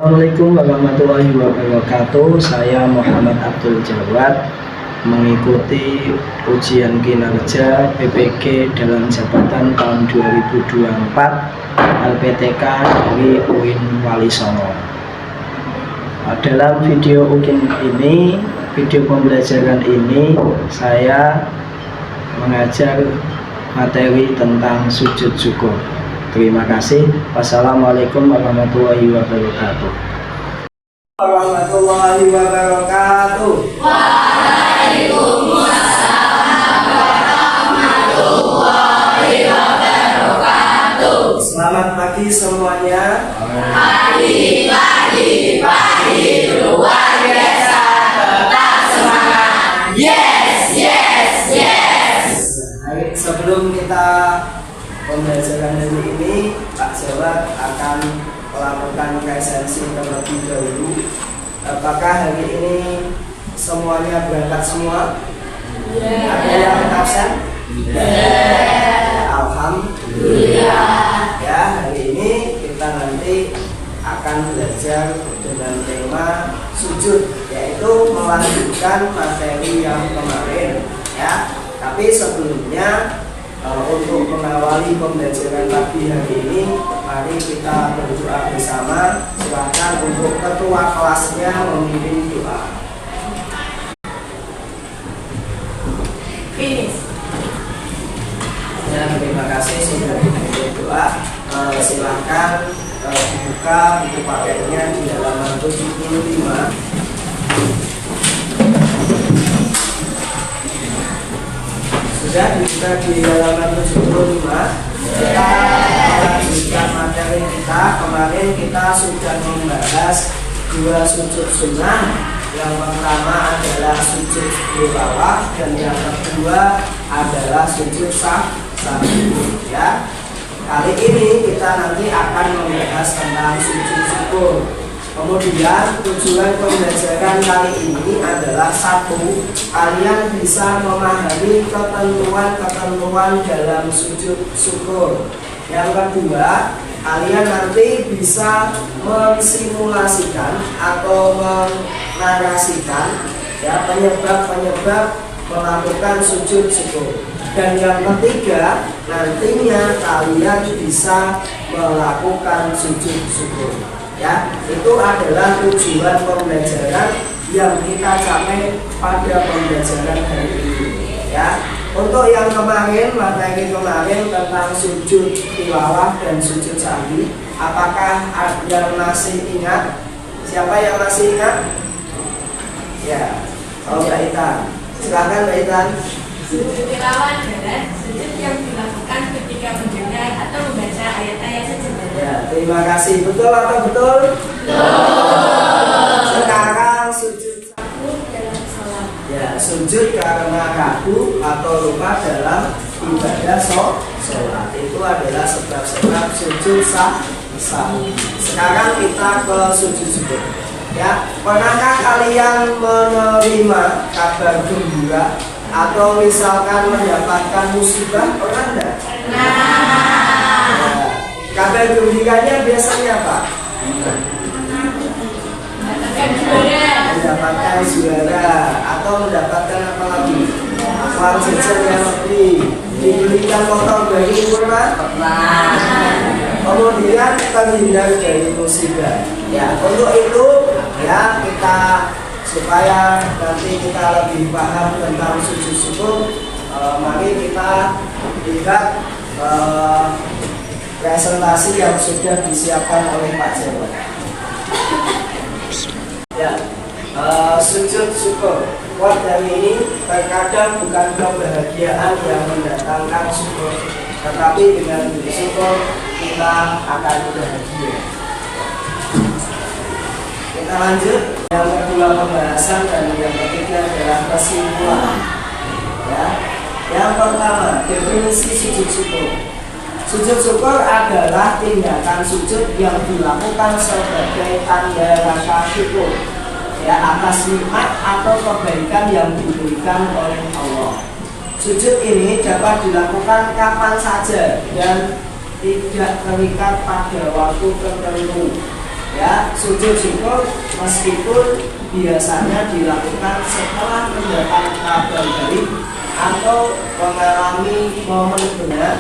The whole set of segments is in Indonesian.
Assalamualaikum warahmatullahi wabarakatuh. Saya Muhammad Abdul Jawad, mengikuti ujian kinerja PPG dalam jabatan tahun 2024 LPTK dari UIN Wali Songo. Dalam video pembelajaran ini saya mengajar materi tentang sujud syukur. Terima kasih. Wassalamualaikum warahmatullahi wabarakatuh. Warahmatullahi wabarakatuh. Waalaikumsalam warahmatullahi wabarakatuh. Selamat pagi semuanya. Pagi luar biasa, tetap semangat. Yes. Sebelum kita pembelajaran hari ini, Pak Jawad akan melakukan presensi terlebih dahulu. Apakah hari ini semuanya berangkat semua? Ada yang absen? Alhamdulillah. Ya, hari ini kita nanti akan belajar dengan tema sujud, yaitu melanjutkan materi yang kemarin. Ya, tapi sebelumnya untuk mengawali pembelajaran pagi hari ini, mari kita berdoa bersama. Silakan untuk ketua kelasnya memimpin doa. Ya, terima kasih sudah memimpin doa. Silakan dibuka buku paketnya di halaman 75. Sudah dibuka di halaman 75. Kita melanjutkan materi kita. Kemarin kita sudah membahas dua sujud sunnah. Yang pertama adalah sujud tilawah dan yang kedua adalah sujud sahwi. Ya. Kali ini kita nanti akan membahas tentang sujud syukur. Kemudian tujuan pembelajaran kali ini adalah satu, kalian bisa memahami ketentuan-ketentuan dalam sujud syukur. Yang kedua, kalian nanti bisa mensimulasikan atau menarasikan ya penyebab-penyebab melakukan sujud syukur. Dan yang ketiga, nantinya kalian bisa melakukan sujud syukur. Ya, itu adalah tujuan pembelajaran yang kita capai pada pembelajaran hari ini. Ya, untuk yang kemarin, materi kemarin tentang sujud tilawah dan sujud sahwi, apakah ada yang masih ingat? Siapa yang masih ingat? Ya, kalau Mbak Itan, silakan Mbak Itan. Sujud tilawah adalah sujud yang dilakukan ketika mendengar atau membaca ayat-ayat sejenak. Ya, terima kasih. Betul atau betul? Betul. Sekarang sujud Sahwi dalam salat. ya, sujud karena ragu atau lupa dalam ibadah sholat. Itu adalah sebab-sebab sujud sahwi. Sekarang kita ke sujud syukur. Ya, pernahkah kalian menerima kabar gembira atau misalkan mendapatkan musibah? Pernah enggak? Nah, Kabar gembiranya biasanya apa? Mendapatkan juara atau mendapatkan apa lagi? Uang jajan yang lebih, dibelikan motor baru. Pernah. Kemudian terhindar dari musibah. Ya, untuk itu ya kita supaya nanti kita lebih paham tentang sujud syukur, mari kita lihat presentasi yang sudah disiapkan oleh Pak Jawad. Ya, sujud syukur. Quote dari ini, terkadang bukan kebahagiaan yang mendatangkan syukur, tetapi dengan bersyukur kita akan bahagia. Kita lanjut. Yang kedua pembahasan dan yang ketiga adalah kesimpulan. Ya, yang pertama definisi sujud syukur. Sujud syukur adalah tindakan sujud yang dilakukan sebagai tanda rasa syukur ya atas nikmat atau kebaikan yang diberikan oleh Allah. Sujud ini dapat dilakukan kapan saja dan tidak terikat pada waktu tertentu. Ya, sujud syukur meskipun biasanya dilakukan setelah mendapat kabar baik atau mengalami momen benar.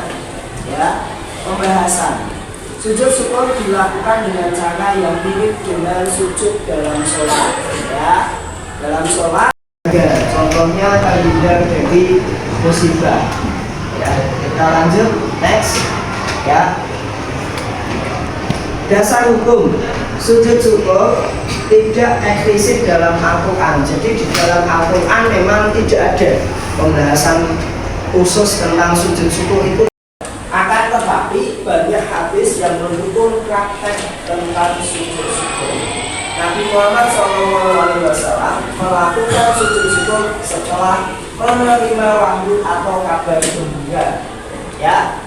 Ya, pembahasan sujud syukur dilakukan dengan cara yang mirip dengan sujud dalam sholat. Ya, dalam sholat contohnya terhindar dari musibah. Ya, kita lanjut next. Ya, dasar hukum sujud syukur tidak eksplisit dalam Al-Quran. Jadi di dalam Al-Quran memang tidak ada pembahasan khusus tentang sujud syukur itu. Akan tetapi banyak hadis yang mendukung praktek tentang sujud syukur. Nabi Muhammad SAW melakukan sujud syukur setelah menerima wahyu atau kabar gembira. Ya.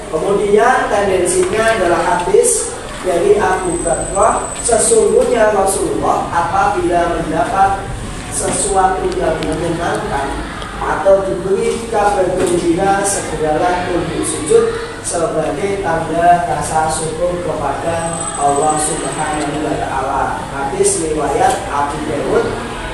Kemudian tendensinya adalah hadis dari Abu Bakar, sesungguhnya Rasulullah apabila mendapat sesuatu yang menyenangkan atau diberi kabar gembira segeralah tunduk sujud sebagai tanda rasa syukur kepada Allah Subhanahu wa Ta'ala. Hadis riwayat Abu Dawud,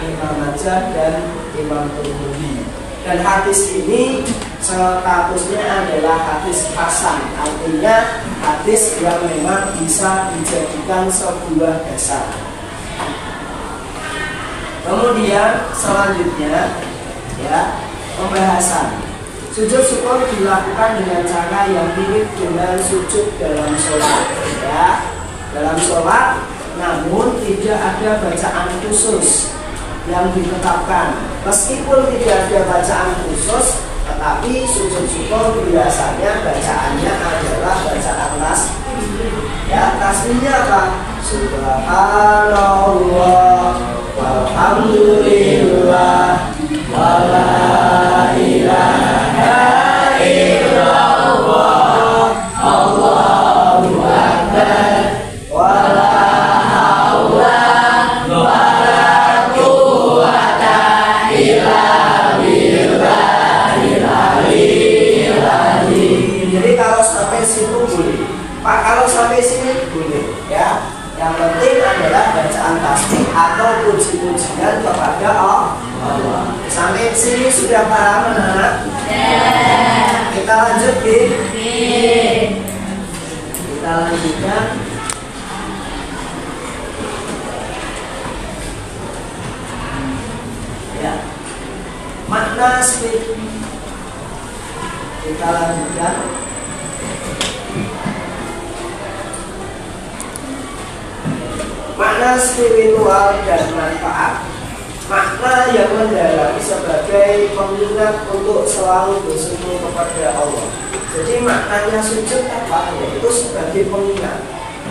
Imam Majah dan Imam Tirmidzi. Dan hadis ini statusnya adalah hadis hasan, artinya hadis yang memang bisa dijadikan sebuah dasar. Kemudian selanjutnya, ya, pembahasan sujud syukur dilakukan dengan cara yang mirip dengan sujud dalam sholat. Ya, dalam sholat, namun tidak ada bacaan khusus yang ditetapkan. Meskipun tidak ada bacaan khusus, tetapi sujud syukur biasanya bacaannya adalah bacaan tasbih. Ya, tasbihnya apa? Subhanallah, walhamdulillah, wala ilaha illallah, Allahu akbar, wala haula wala quwwata illa billahil aliyyil azim. Jadi kalau sampai situ boleh, Pak, kalau sampai sini boleh, ya. Yang penting adalah bacaan tasbih atau puji-pujian kepada Allah. Sampai sini sudah paham, anak? Kita lanjut, kita lanjutkan. Ya, makna spiritual. Kita lanjutkan. Makna spiritual dan manfaat. Makna yang mendalam sebagai pengingat untuk selalu bersujud kepada Allah. Jadi maknanya sujud apa? Yaitu sebagai pengingat.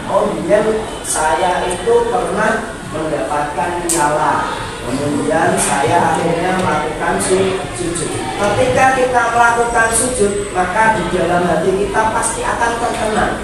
Oh, kemudian saya itu pernah mendapatkan piala, kemudian saya akhirnya melakukan sujud. Ketika kita melakukan sujud, maka di dalam hati kita pasti akan terkenang.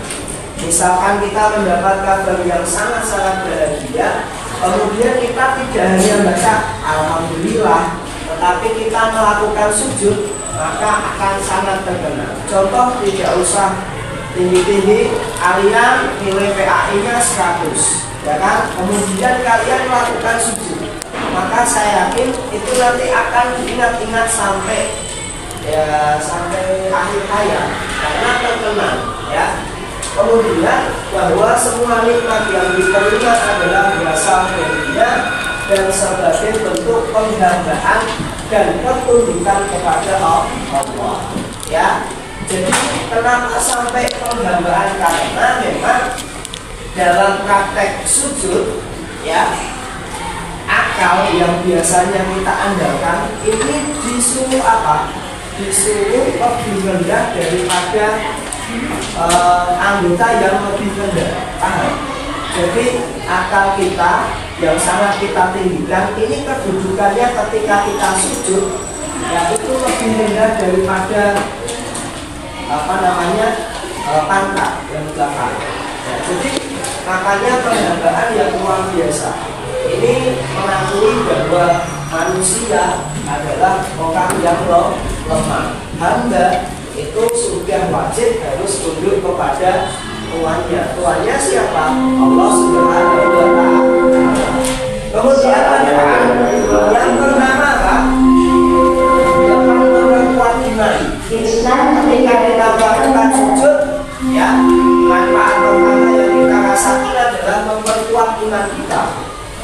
Misalkan kita mendapat kabar yang sangat-sangat bahagia, kemudian kita tidak hanya baca Alhamdulillah, tetapi kita melakukan sujud, maka akan sangat terkenal. Contoh, tidak usah tinggi-tinggi, kalian nilai PAI-nya 100, ya kan? Kemudian kalian melakukan sujud, maka saya yakin itu nanti akan diingat-ingat sampai akhir hayat, karena terkenal, ya. Kemudian bahwa semua nikmat yang diterima adalah berasal dari Dia dan sebagai bentuk penghambaan dan pertunjukan kepada Allah. Ya, jadi kenapa sampai penghambaan? Karena memang dalam praktek sujud, ya, akal yang biasanya kita andalkan ini disuruh apa? Disuruh lebih rendah daripada anggota yang lebih rendah. Paham? Jadi akal kita yang sangat kita tinggikan ini kedudukannya ketika kita sujud, ya, itu lebih rendah daripada pangkat yang belakang. Ya, jadi makanya penghambaan yang luar biasa ini mengakui bahwa manusia adalah orang yang lemah. Hamba itu sudah wajib harus tunduk kepada Tuannya siapa? Allah Subhanahu wa Ta'ala. Kemudian yang pertama apa? Yang memperkuat iman. Ketika kita melakukan sujud, ya, manfaat pertama yang kita rasakan adalah memperkuat iman kita.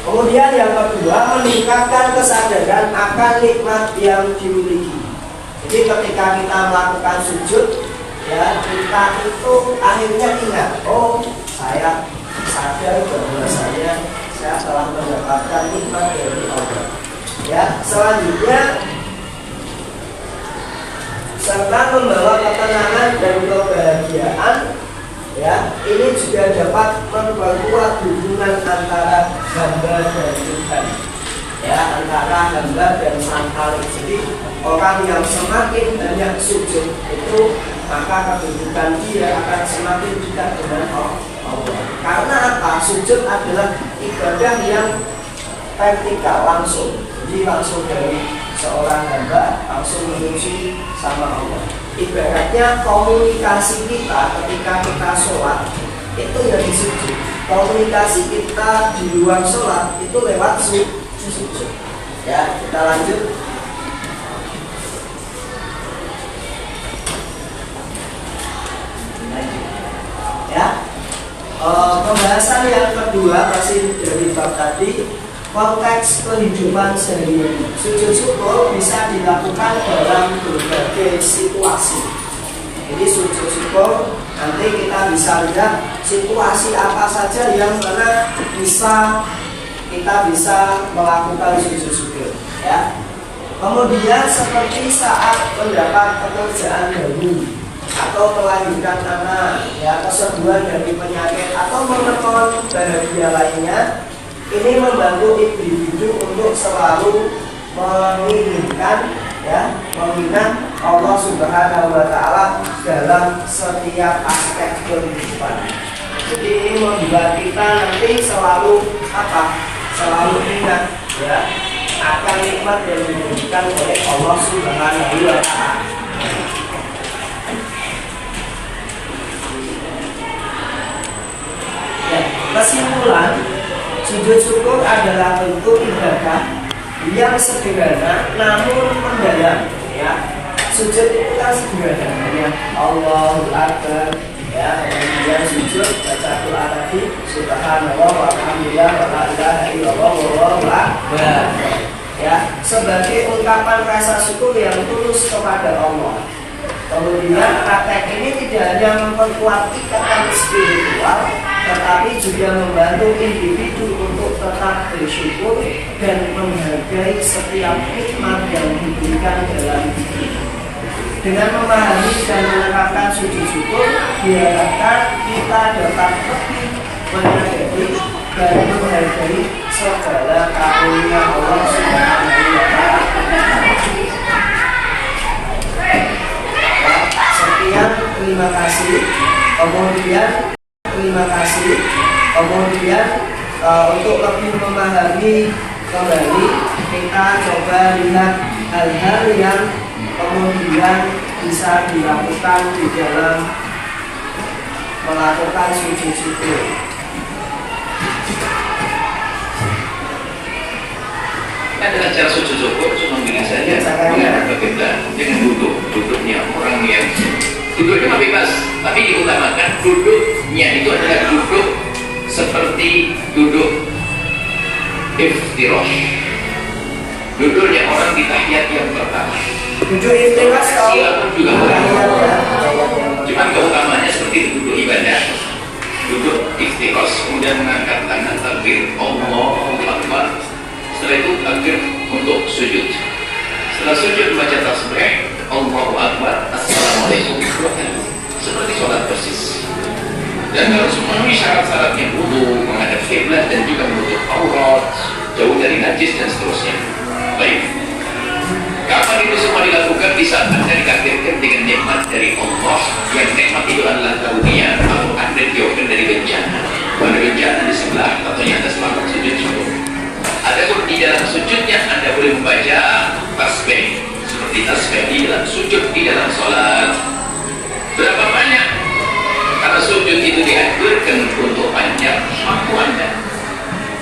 Kemudian yang kedua, meningkatkan kesadaran akan nikmat yang dimiliki. Jadi ketika kita melakukan sujud, ya, kita itu akhirnya ingat, oh, saya sadar bahwasanya saya telah mendapatkan nikmat dari Allah. Ya, selanjutnya serta membawa ketenangan dan kebahagiaan. Ya, ini juga dapat memperkuat hubungan antara hamba dan Tuhan. Ya, antara hamba dan Sang Khalik. Jadi orang yang semakin banyak sujud itu, maka kedudukan dia akan semakin dekat dengan Allah. Karena apa? Sujud adalah ibadah yang vertikal, langsung. Jadi langsung dari seorang hamba langsung menuju sama Allah. Ibaratnya komunikasi kita ketika kita sholat itu dari sujud. Komunikasi kita di luar sholat itu lewat sujud. Ya, kita lanjut. Ya, pembahasan yang kedua masih dari bab tadi, konteks kehidupan sehari-hari. Sujud syukur bisa dilakukan dalam berbagai situasi. Jadi sujud syukur nanti kita bisa lihat situasi apa saja yang mana kita bisa melakukan sujud syukur. Ya. Kemudian seperti saat mendapat pekerjaan baru, atau melahirkan anak, ya, kesembuhan dari penyakit, atau menemukan bahagia lainnya, ini membantu individu untuk selalu menginginkan, ya, mengingat Allah Subhanahu wa Ta'ala dalam setiap aspek kehidupan. Jadi ini membuat kita nanti selalu selalu ingat, ya, akan nikmat yang diberikan oleh Allah Subhanahu wa Ta'ala. Kesimpulan, sujud syukur adalah bentuk ibadah yang sederhana namun mendalam. Ya, sujud itu kan sederhana, hanya Allahu Akbar. Ya, kemudian sujud baca Quran tadi, Subhanallah walhamdulillah wala ilaha illallah wallahu akbar. Ya, sebagai ungkapan rasa syukur yang tulus kepada Allah. Kemudian praktek ini tidak hanya memperkuat ikatan spiritual, tetapi juga membantu individu untuk tetap bersyukur dan menghargai setiap nikmat yang diberikan dalam hidup. Dengan memahami dan menerapkan sujud syukur, diharapkan kita dapat lebih menyadari dan menghargai segala karunia Allah Subhanahu wa Ta'ala. Sekian, terima kasih. Kemudian untuk lebih memahami kembali, kita coba lihat hal-hal yang kemudian bisa dilakukan di dalam melakukan sujud syukur. Adalah cara sujud syukur cuma begini saja, menghadap ke kiblat dengan duduknya orang yang duduknya bebas, tapi diutamakan duduknya itu adalah duduk seperti duduk iftirash, duduknya orang di tahiyat yang pertama. Duduk iftirash silakan juga cuma keutamanya seperti duduk ibadah, duduk iftirash, kemudian mengangkat tangan takbir Allahu Akbar. Setelah itu takbir untuk sujud. Setelah sujud membaca tasbih Allahu Akbar, Assalamualaikum warahmatullahi wabarakatuh. Seperti sholat persis. Dan harus memenuhi syarat-syaratnya, wudu, menghadap kiblat dan juga menutup aurat, jauh dari najis dan seterusnya. Baik. Kapan itu semua dilakukan? Di saat Anda dikagetkan dengan nikmat dari Allah, yang nikmat itu adalah karunia atau Anda dijauhkan dari bencana. Pada bencana di sebelah atau di atas lakukan sujud syukur. Adapun di dalam sujudnya Anda boleh membaca tasbih seperti tasbih di dalam sujud di dalam sholat. Berapa banyak? Karena sujud itu dianjurkan untuk panjang waktu Anda.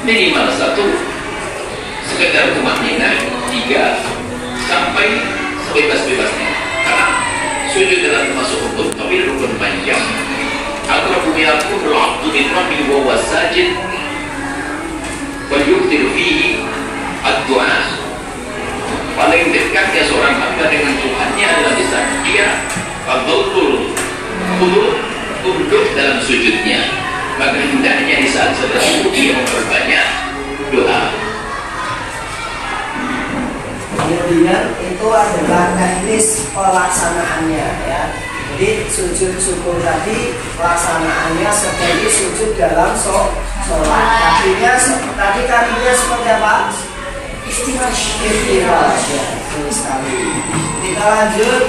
Minimal 1, sekedar tumakninah 3, sampai sebebas-bebasnya. Karena sujud adalah termasuk rukun, tapi rukun panjang. Aqrabu ma yakunu al-'abdu min rabbihi wa huwa sajid wa yukthir fihi ad-du'a. Paling dekatnya seorang hamba dengan Tuhannya adalah di saat dia fadlul tunduk dalam sujudnya. Maka hendaknya di saat sedang sujud dia memperbanyak doa. Kemudian itu adalah teknis pelaksanaannya ya. Jadi sujud syukur tadi pelaksanaannya seperti sujud dalam sholat. Kakinya seperti apa? Istighfar ya, betul sekali. Kita lanjut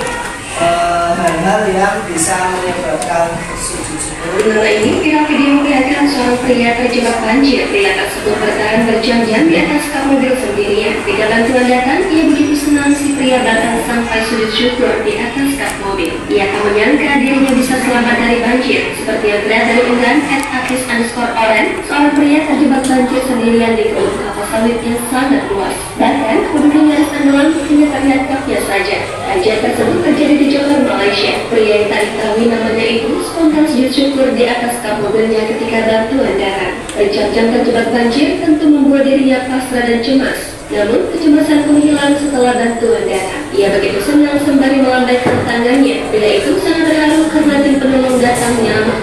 hal-hal yang bisa menyebabkan sujud syukur. Menurut ini, viral video memperlihatkan seorang pria terjebak banjir. Pria tersebut bertahan berjam-jam di atas kap mobil sendirian. Ketika bantuan datang, ia begitu senang si pria bahkan sampai sujud syukur di atas kap mobil. Ia tak menyangka dirinya bisa selamat dari banjir. Seperti yang terlihat dari unggahan @akis_oren, seorang pria terjebak banjir sendirian di kebun kelapa sawit yang sangat luas. Bahkan, penduduk nyaris tenggelam hanya terlihat kapnya saja. Banjir tersebut terjadi di Johor, Malaysia. Pria yang tak diketahui namanya itu spontan sujud syukur di atas kap mobilnya ketika bantuan datang. Berjam-jam terjebak banjir tentu membuat dirinya pasrah dan cemas. Namun, kecemasan pun hilang setelah bantuan datang. Ia begitu senang sembari melambaikan tangannya. Bila itu sangat terharu karena tim penolong datang nyaman.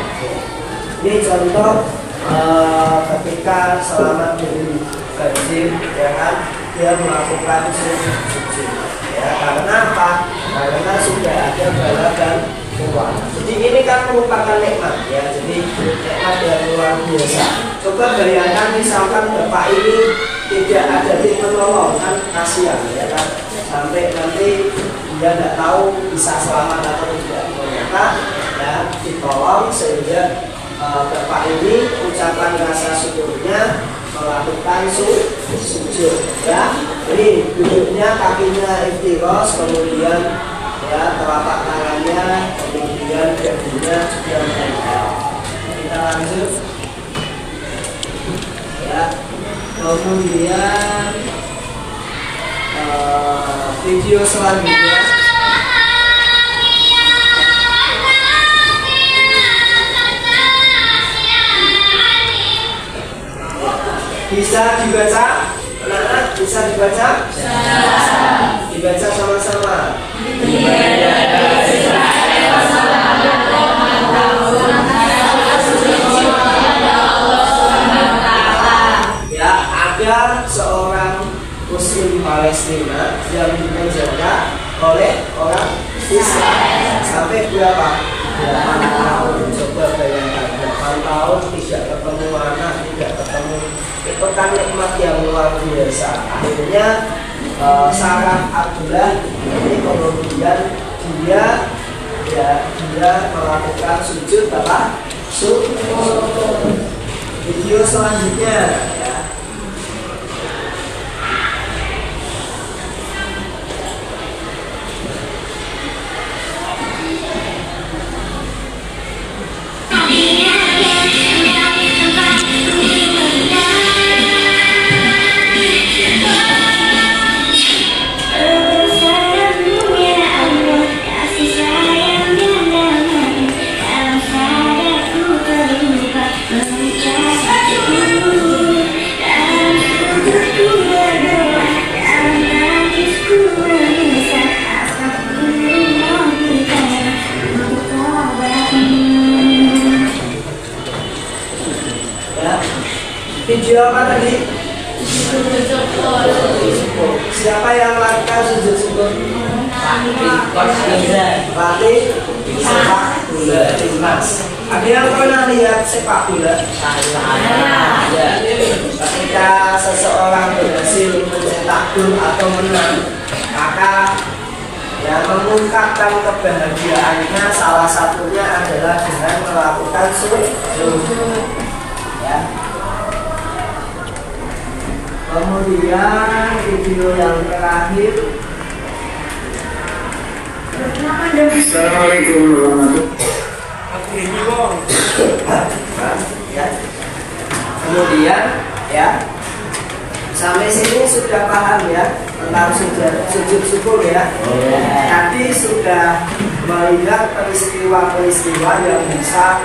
Ini contoh ketika selamat dari banjir, ya kan, dia melakukan sujud. Ya, karena apa? Karena sudah ada bala dan uang. Jadi ini kan merupakan nikmat ya. Jadi nikmat yang luar biasa. Coba bayangkan misalkan bapak ini tidak ada tim penolong, kan kasihan ya kan. Sampai nanti dia tidak tahu bisa selamat atau tidak. Ternyata ya ditolong sehingga bapak ini ucapan rasa syukurnya melakukan sujud ya. Ini duduknya kakinya ikhtiros, kemudian ya telapak tangannya, kemudian dagunya juga menempel. Kita lanjut ya. Kemudian video selanjutnya bisa dibaca, anak-anak bisa dibaca? Dibaca sama-sama. Ya, ada seorang Muslim Palestina yang dipenjara oleh orang Israel sampai berapa? 8 tahun. Coba bayangkan 8 tahun tidak ketemu anak, tidak ketemu. Itu kan nikmat yang luar biasa. Akhirnya Sarah Abdullah ini kemudian dia melakukan sujud apa? Syukur. Video selanjutnya ya. Video apa tadi? Sujud syukur. Siapa yang melakukan sujud syukur? Pelatih sepak bola timnas. Ada yang pernah lihat sepak bola? Ketika seseorang berhasil mencetak gol atau menang, maka yang mengungkapkan kebahagiaannya salah satunya adalah dengan melakukan sujud. Ya. Kemudian video yang terakhir. Assalamualaikum warahmatullahi wabarakatuh. Ya. Kemudian ya, sampai sini sudah paham ya tentang sujud syukur ya. Tadi sudah melihat peristiwa-peristiwa yang bisa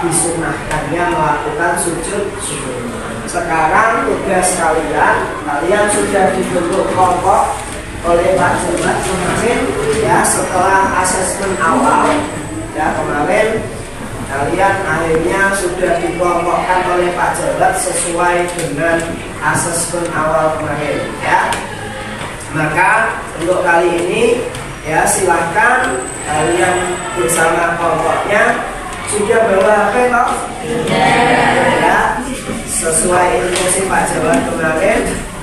disunahkannya melakukan sujud syukur. Sekarang tugas kalian sudah dibentuk kelompok oleh Pak Jebat kemarin ya, setelah asesmen awal ya kemarin kalian akhirnya sudah dikelompokkan oleh Pak Jebat sesuai dengan asesmen awal kemarin ya. Maka untuk kali ini ya silahkan kalian bersama kelompoknya sudah bawa HP toh? Ya, sesuai instruksi Pak Jebat kemarin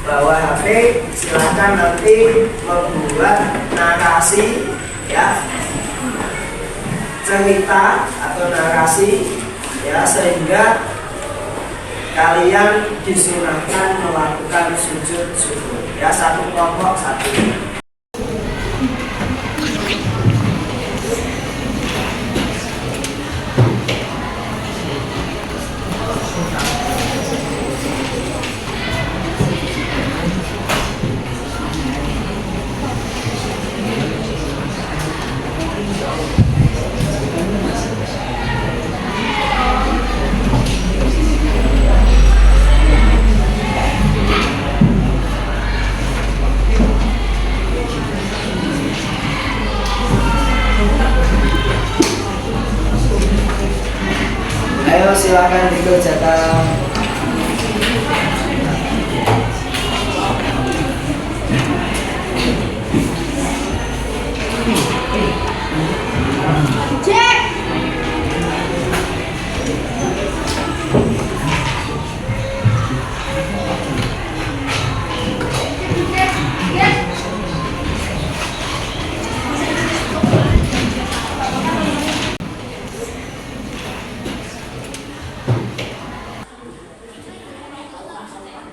bawa HP, silahkan nanti membuat narasi ya, cerita atau narasi ya, sehingga kalian disunahkan melakukan sujud syukur ya, satu kelompok satu. Ayo silakan dikerjakan.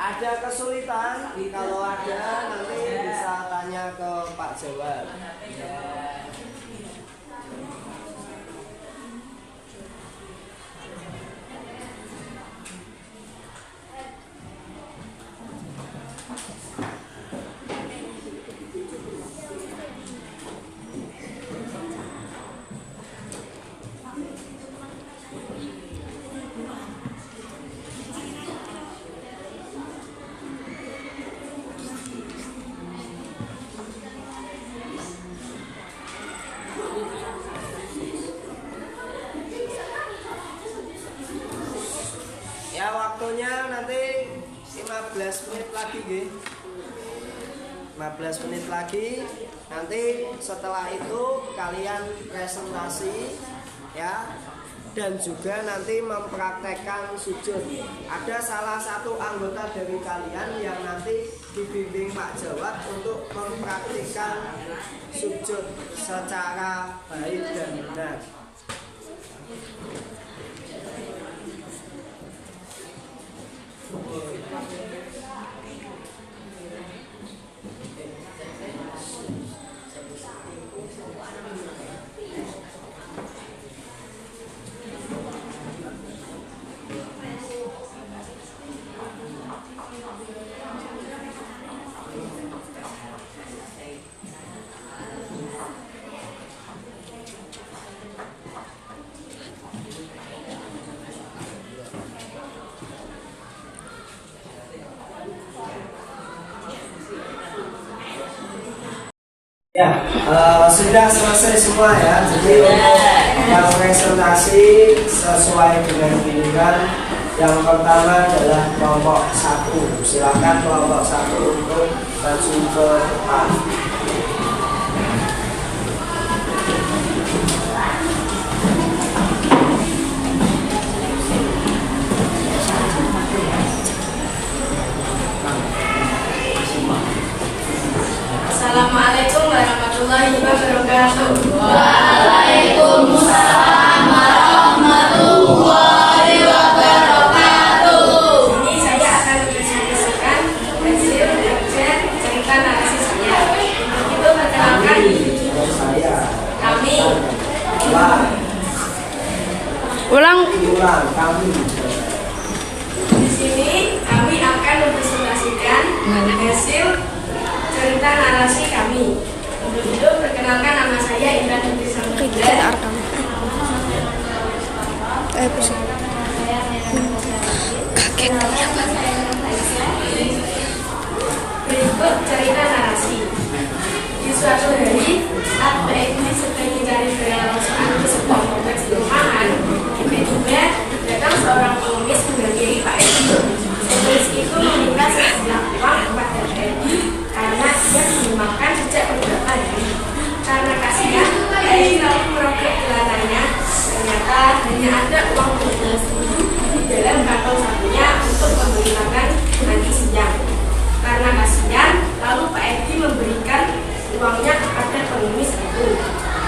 Ada kesulitan? Kalau ada nanti bisa tanya ke Pak Jawab. Ya, waktunya nanti 15 menit lagi nggih. 15 menit lagi. Nanti setelah itu kalian presentasi ya, dan juga nanti mempraktekkan sujud. Ada salah satu anggota dari kalian yang nanti dibimbing Pak Jawad untuk mempraktikkan sujud secara baik dan benar. Ya, sudah selesai semua ya. Jadi untuk yang presentasi sesuai dengan pilihan, yang pertama adalah kelompok 1. Silakan kelompok 1 untuk maju ke depan. Assalamualaikum warahmatullahi wabarakatuh. Waalaikumsalam warahmatullahi wabarakatuh. Ini saya akan mempresentasikan hasil kerja cerita narasi saya. Untuk itu perkenalkan Saya kami Pak cerita narasi kami. Untuk itu, perkenalkan nama saya Indra Putri Samudra. Berikut cerita narasi. Di suatu hari, saat Mbak Edi sedang mencari beralasan ke sebuah kompleks perumahan, tiba-tiba datang seorang pengemis menghampiri Pak Edi. Pengemis itu meminta sejumlah uang kepada Pak Edi karena ia dimakan sejak beberapa hari. Karena kasihan, Pak Edi lalu merokok celananya. Ternyata hanya ada uang 12.000 di dalam kantong sakunya untuk membeli makan nanti siang. Karena kasihan, lalu Pak Edi memberikan uangnya kepada pengemis itu.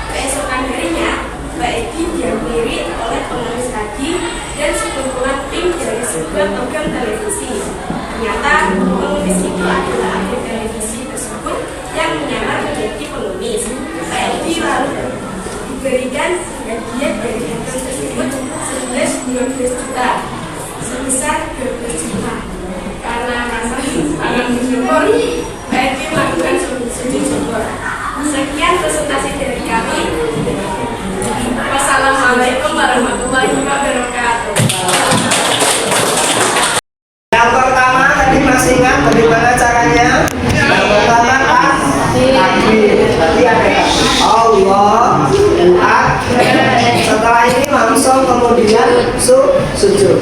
Keesokan harinya, Pak Edi dihampiri oleh pengemis tadi dan sekumpulan tim dari sebuah program televisi. Ternyata pengemis itu adalah aktor televisi tersebut yang menyamar menjadi pengemis. Pak Edi lalu diberikan hadiah dari aktor tersebut senilai 12 juta, sebesar 12 juta. Karena rasa sangat bersyukur, Pak Edi melakukan sujud syukur. Sekian presentasi dari kami. Wassalamualaikum warahmatullahi wabarakatuh. Yang pertama tadi masih ingat bagaimana caranya? Yang pertama takbir. Berarti ada Allah Akbar. Setelah ini langsung kemudian sujud.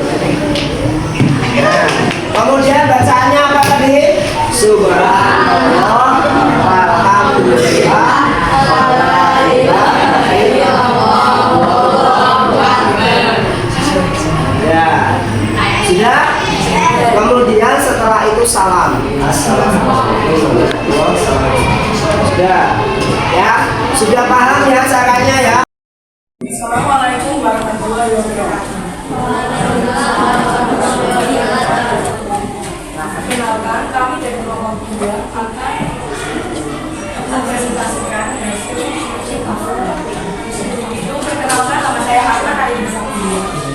Nah, kemudian bacaannya apa tadi? Subhanallah, alhamdulillah, wala ilaha illallah, wallahu akbar. Ya, sudah. Kemudian setelah itu salam. Assalamualaikum. Sudah, ya, sudah paham ya caranya ya. Assalamualaikum warahmatullahi wabarakatuh. Perkenalkan, kami dari kelompok 2 akan mempresentasikan hasil itu. Perkenalkan, nama saya Ahmad Ayu Sakti.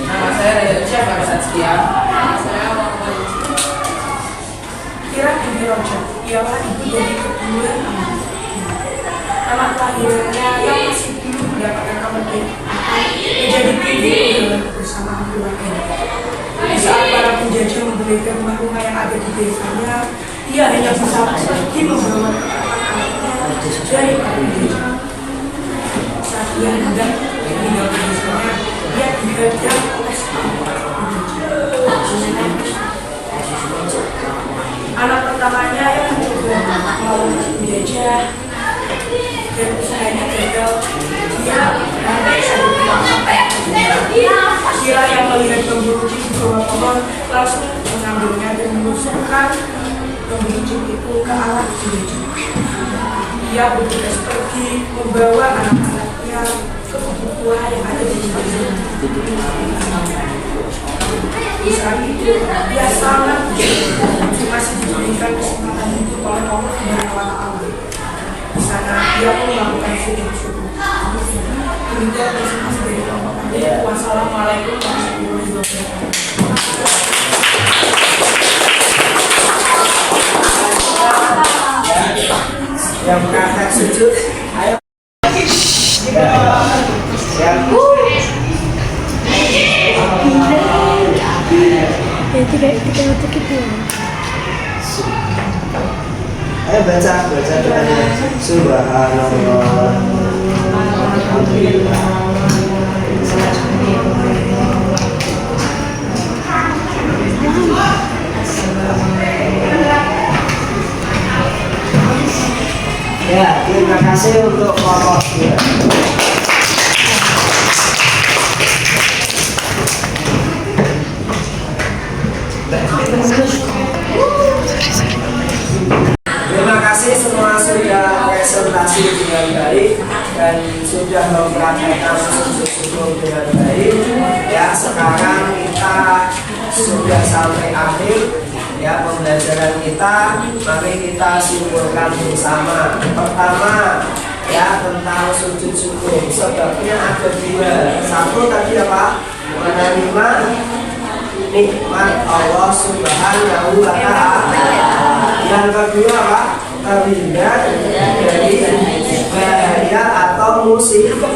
Nama saya Raya Chef Saskia. Saya Kira Bibi Roja, ialah ibu dari kedua anak. Nama kelahirannya yang masih belum mendapatkan kemerdekaan menjadi pilih bersama keluarga. Di saat para penjajah memberikan rumah-rumah yang ada di desanya, ia hanya bisa pergi membawa anaknya dari para penjajah. Saat ia hendak meninggalkan desanya, ia dihadang oleh seorang penjajah. Anak pertamanya yang mencoba melawan penjajah dan usahanya gagal, dia harus Kira yang melihat pemburu di bawah pohon langsung mengambilnya dan menusukkan pemburu itu ke arah penjajah. Dia bergegas pergi membawa anak-anaknya ke tua yang ada di sana. Di saat itu, dia sangat masih diberikan kesempatan itu oleh Allah SWT. Di sana, dia pun melakukan sujud. Demikian presentasi dari kelompok kami. Wassalamualaikum warahmatullahi wabarakatuh. Yang praktek sujud, ayo. Ayo baca doanya. Subhanallah, alhamdulillah. Ya, terima kasih untuk kelompok kita. Terima kasih semua sudah presentasi dengan baik dan sudah mempraktekkan sujud dengan baik. Ya, sekarang kita sudah sampai akhir ya pembelajaran kita. Mari kita simpulkan bersama. Pertama, ya tentang sujud syukur. Sebabnya ada dua. Satu tadi apa? Menerima nikmat Allah Subhanahu wa Ta'ala. Yang kedua apa? terhindar dari bahaya atau musibah.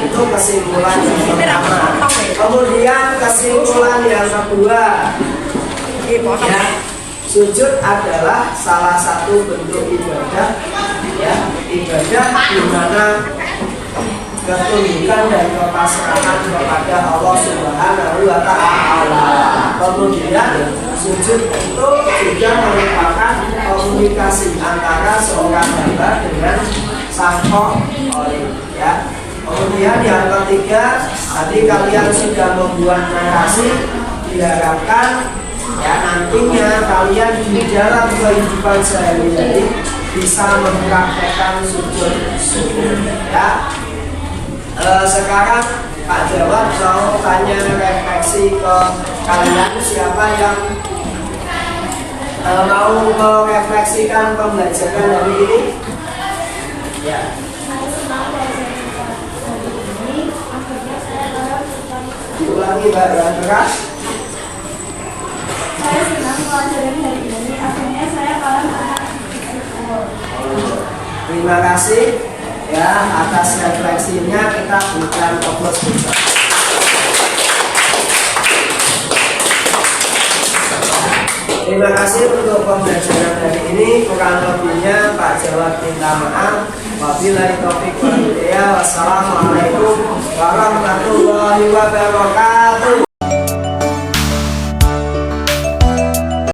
Itu kesimpulan yang pertama. Kemudian kesimpulan yang kedua, ya, sujud adalah salah satu bentuk ibadah, ya, ibadah di mana ketundukan dan kepasrahan kepada Allah Subhanahu wa Ta'ala. Kemudian sujud itu juga merupakan komunikasi antara seorang hamba dengan sang Khalik, ya. Kemudian yang ketiga, tadi kalian sudah membuat narasi, diharapkan ya nantinya kalian di dalam kehidupan sehari-hari bisa mempraktekkan sujud syukur, ya. Sekarang Pak Jawad mau tanya refleksi ke kalian, siapa yang mau merefleksikan pembelajaran hari ini? Ya. Ulangi Mbak yang keras. Saya senang pelajaran hari ini, akhirnya saya kalah dengan Terima kasih ya atas refleksinya, kita berikan aplaus besar. Terima kasih untuk pembelajaran hari ini. Kurang lebihnya Pak Jawad minta maaf. Wabillahi taufiq wal hidayah. Wassalamualaikum warahmatullahi wabarakatuh.